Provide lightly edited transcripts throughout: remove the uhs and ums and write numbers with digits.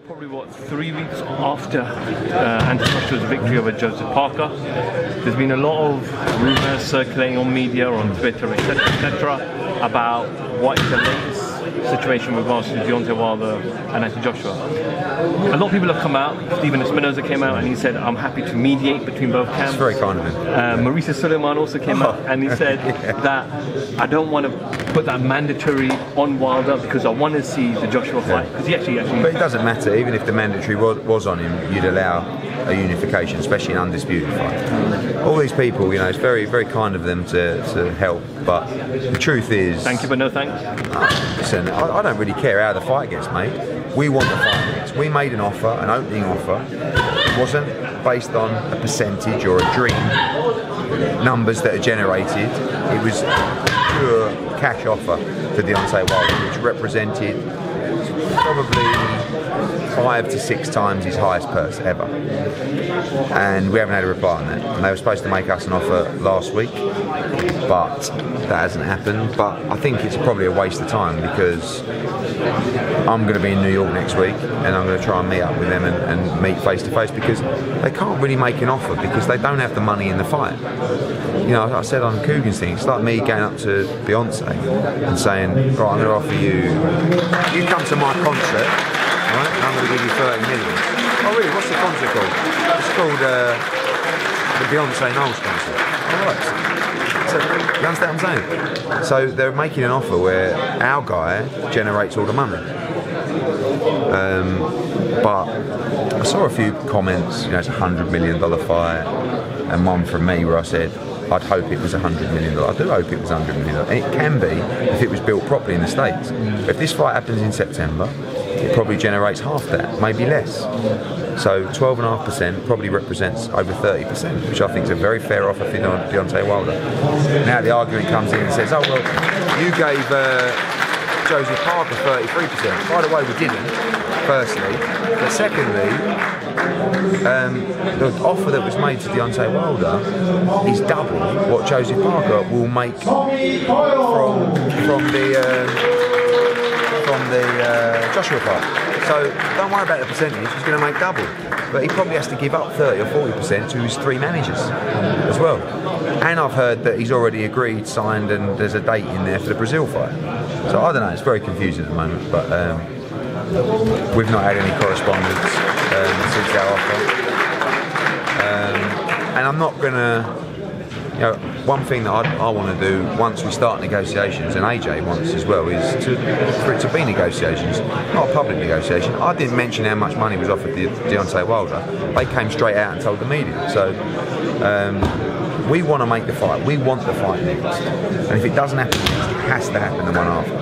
probably, what, 3 weeks after Anthony Joshua's victory over Joseph Parker. There's been a lot of rumours circulating on media, on Twitter, etc., about what is the latest situation with regards to Deontay Wilder and Anthony Joshua. A lot of people have come out. Stephen Espinoza came out and he said, I'm happy to mediate between both camps. It's very kind of him. Marisa Suleiman also came out and he said that I don't want to put that mandatory on Wilder because I want to see the Joshua fight. Because he actually. But it doesn't matter. Even if the mandatory was on him, you'd allow a unification, especially an undisputed fight. All these people, you know, it's very, very kind of them to help. But the truth is, thank you, but no thanks. Listen, I don't really care how the fight gets made. We want the fight next. We made an offer, an opening offer. It wasn't based on a percentage or a dream, numbers that are generated. It was a pure cash offer to Deontay Wilder, which represented probably 5 to 6 times his highest purse ever. And we haven't had a reply on that. And they were supposed to make us an offer last week, but that hasn't happened. But I think it's probably a waste of time because I'm going to be in New York next week and I'm going to try and meet up with them and meet face to face because they can't really make an offer because they don't have the money in the fight. You know, I said on Coogan's thing, it's like me going up to Beyonce and saying, right, I'm going to offer you come to my concert, right, and I'm going to give you 30 million. Oh really, what's the concert called? It's called the Beyonce Knowles concert. Alright. So, you understand what I'm saying? So they're making an offer where our guy generates all the money. But I saw a few comments, you know, it's a $100 million fight, and one from me where I said, I'd hope it was $100 million. I do hope it was $100 million. And it can be if it was built properly in the States. But if this fight happens in September, it probably generates half that, maybe less. So 12.5% probably represents over 30%, which I think is a very fair offer for Deontay Wilder. Now the argument comes in and says, oh well, you gave Joseph Parker 33%. By the way, we didn't, firstly. But secondly, the offer that was made to Deontay Wilder is double what Joseph Parker will make from the Joshua fight. So don't worry about the percentage, he's going to make double. But he probably has to give up 30 or 40% to his 3 managers as well. And I've heard that he's already agreed, signed, and there's a date in there for the Brazil fight. So I don't know, it's very confusing at the moment, but we've not had any correspondence since our offer. And I'm not going to, you know, one thing that I want to do once we start negotiations, and AJ wants as well, is for it to be negotiations, not a public negotiation. I didn't mention how much money was offered to Deontay Wilder. They came straight out and told the media. So we want to make the fight. We want the fight next. And if it doesn't happen next, it has to happen the one after.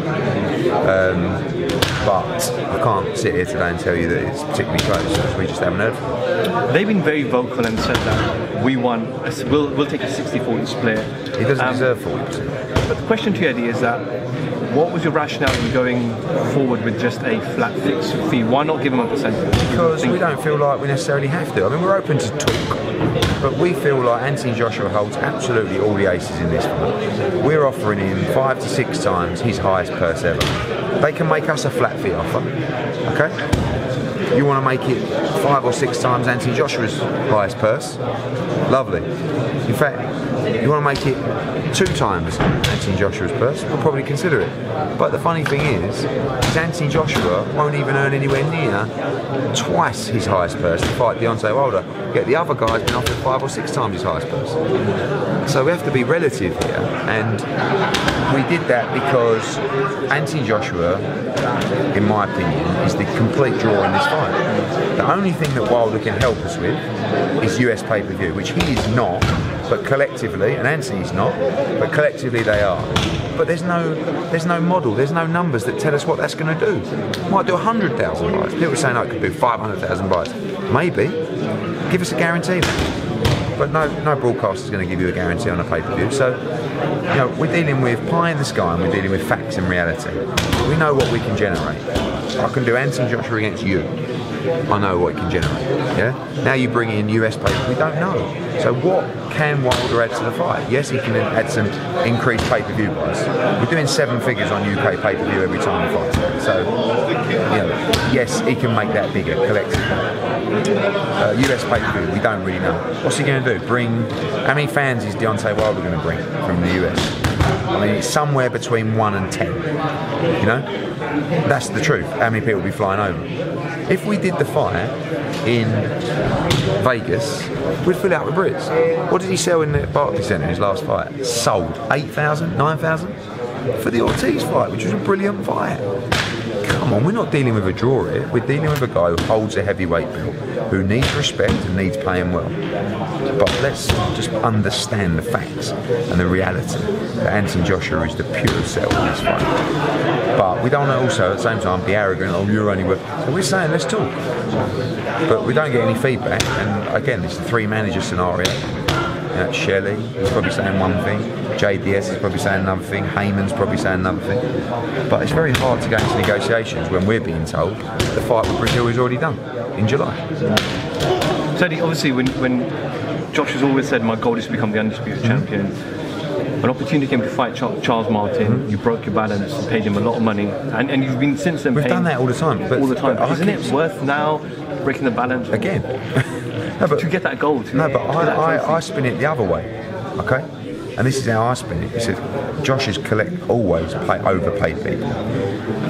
But I can't sit here today and tell you that it's particularly close because we just haven't heard from them. They've been very vocal and said that we'll take a 60-40 split. He doesn't deserve 40%. But the question to you, Eddie, is that what was your rationale in going forward with just a flat fixed fee? Why not give them a percentage? Because we don't feel like we necessarily have to. I mean, we're open to talk, but we feel like Anthony Joshua holds absolutely all the aces in this fight. We're offering him 5 to 6 times his highest purse ever. They can make us a flat fee offer, okay? You want to make it 5 or 6 times Anthony Joshua's highest purse? Lovely. In fact, you want to make it 2 times Anthony Joshua's purse? We'll probably consider it. But the funny thing is Anthony Joshua won't even earn anywhere near twice his highest purse to fight Deontay Wilder. Yet the other guy's been offered 5 or 6 times his highest purse. So we have to be relative here, and we did that because Anthony Joshua, in my opinion, is the complete draw in this fight. The only thing that Wilder can help us with is US pay-per-view, which he is not, but collectively, and Anthony's not, but collectively they are. But there's no model, there's no numbers that tell us what that's going to do. It might do 100,000 buys. People are saying, oh, it could do 500,000 buys. Maybe. Give us a guarantee then. But no broadcaster is going to give you a guarantee on a pay-per-view. So, you know, we're dealing with pie in the sky and we're dealing with facts and reality. We know what we can generate. I can do Anthony Joshua against you. I know what it can generate. Yeah. Now you bring in US pay-per-view, we don't know. So what can Wilder add to the fight? Yes, he can add some increased pay-per-view price. We're doing 7 figures on UK pay-per-view every time we fight. So, yes, he can make that bigger collectively. US pay-per-view, we don't really know. What's he going to do? How many fans is Deontay Wilder going to bring from the US? I mean, it's somewhere between 1 and 10. You know, that's the truth. How many people will be flying over? If we did the fight in Vegas, we'd fill out with Brits. What did he sell in the Barclays Centre in his last fight? Sold 8,000, 9,000 for the Ortiz fight, which was a brilliant fight. Come on, we're not dealing with a draw here. We're dealing with a guy who holds a heavyweight belt, who needs respect and needs paying well. But let's just understand the facts and the reality that Anthony Joshua is the pure sell in this fight. But we don't want to also at the same time be arrogant. Oh, you're only worth. So we're saying let's talk, but we don't get any feedback. And again, it's the 3-manager scenario. Shelley is probably saying one thing, JDS is probably saying another thing, Heyman's probably saying another thing. But it's very hard to go into negotiations when we're being told the fight with Brazil is already done in July. So obviously when Josh has always said my goal is to become the undisputed champion, an opportunity came to fight Charles Martin, you broke your balance, you paid him a lot of money, and you've been since then We've done that all the time. But isn't it worth now breaking the balance? Again. No, but, to get that goal. I spin it the other way, okay? And this is how I spin it. He said, Josh is always overpaid people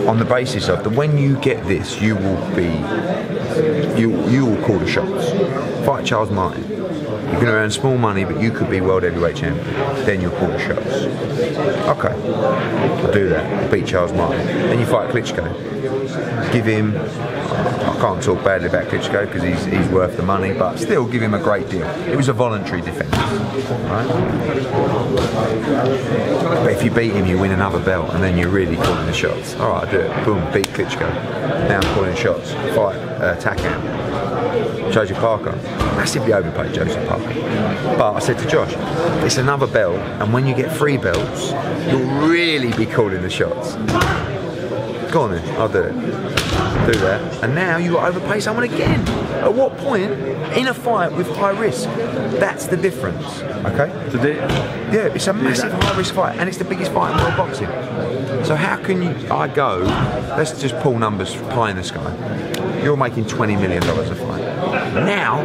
on the basis of that when you get this, you will call the shots. Fight Charles Martin. You're going to earn small money, but you could be world heavyweight champion. Then you'll call the shots. Okay, I'll do that. Beat Charles Martin. Then you fight Klitschko. Give him. I can't talk badly about Klitschko because he's worth the money, but still give him a great deal. It was a voluntary defence, right? But if you beat him, you win another belt, and then you're really calling the shots. All right, I'll do it. Boom, beat Klitschko. Now I'm calling shots. Fight Takam. Joseph Parker. Massively overpaid Joseph Parker. But I said to Josh, it's another belt, and when you get 3 belts, you'll really be calling the shots. Go on then, I'll do it. Do that, and now you got to overpay someone again. At what point in a fight with high risk? That's the difference. Okay. Yeah, it's a massive high risk fight, and it's the biggest fight in world boxing. So how can I go? Let's just pull numbers pie in the sky. You're making $20 million a fight. Now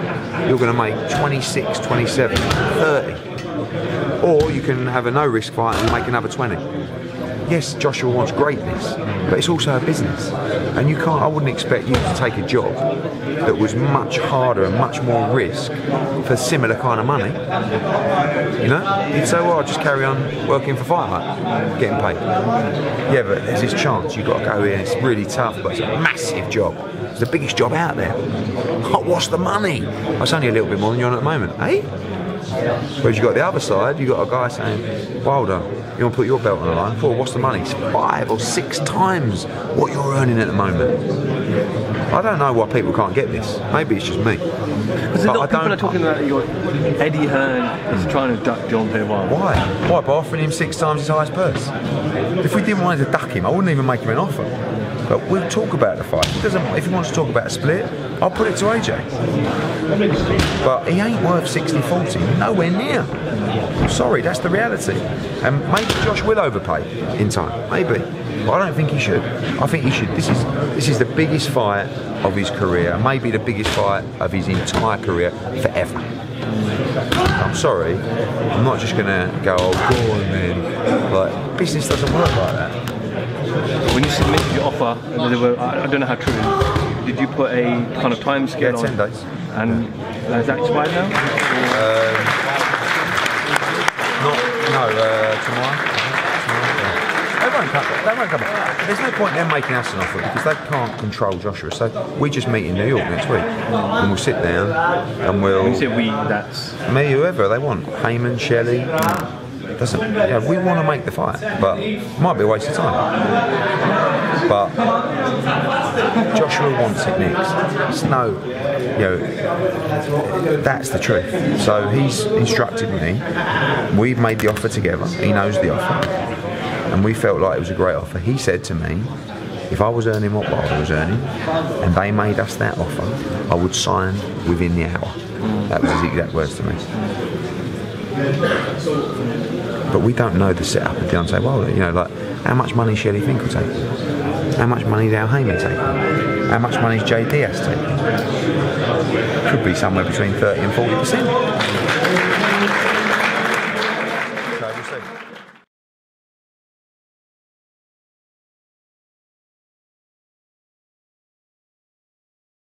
you're going to make 26, 27, 30, or you can have a no risk fight and make another 20. Yes, Joshua wants greatness, but it's also a business. And you can't, I wouldn't expect you to take a job that was much harder and much more risk for similar kind of money. You know? You'd say, well, I'll just carry on working for FightHype, getting paid. Yeah, but there's this chance you've got to go in, it's really tough, but it's a massive job. It's the biggest job out there. Oh, what's the money? It's only a little bit more than you're on at the moment, eh? Whereas you got the other side, you got a guy saying, Wilder, you want to put your belt on the line? For what's the money? It's 5 or 6 times what you're earning at the moment. I don't know why people can't get this. Maybe it's just me. Because a lot of people are talking about Eddie Hearn is trying to duck Deontay Wilder. Why? Why? By offering him 6 times his highest purse. If we didn't want to duck him, I wouldn't even make him an offer. But we'll talk about the fight. If he wants to talk about a split, I'll put it to AJ. But he ain't worth 60-40, nowhere near. Sorry, that's the reality. And maybe Josh will overpay in time, maybe. But I don't think he should. I think he should. This is the biggest fight of his career, maybe the biggest fight of his entire career forever. I'm sorry, I'm not just going to go, oh, go on then. Like, business doesn't work like that. When you submitted your offer, I don't know how true it is, did you put a kind of time scale on? 10 days. And is that expired now? Tomorrow. They won't come back. There's no point in them making us an offer because they can't control Joshua. So we just meet in New York next week and we'll sit down and we'll... When you say we, that's... Me, whoever they want. Heyman, Shelley... Doesn't, we want to make the fight, but it might be a waste of time. But Joshua wants it next. It's no, that's the truth. So he's instructed me. We've made the offer together. He knows the offer, and we felt like it was a great offer. He said to me, If I was earning what I was earning, and they made us that offer, I would sign within the hour. That was his exact words to me. But we don't know the setup of Deontay Wilder. You know, like, how much money is Shelley Finkel taking? How much money is Al Heyman taking? How much money is Jay Diaz taking? Could be somewhere between 30 and 40%. So we'll see.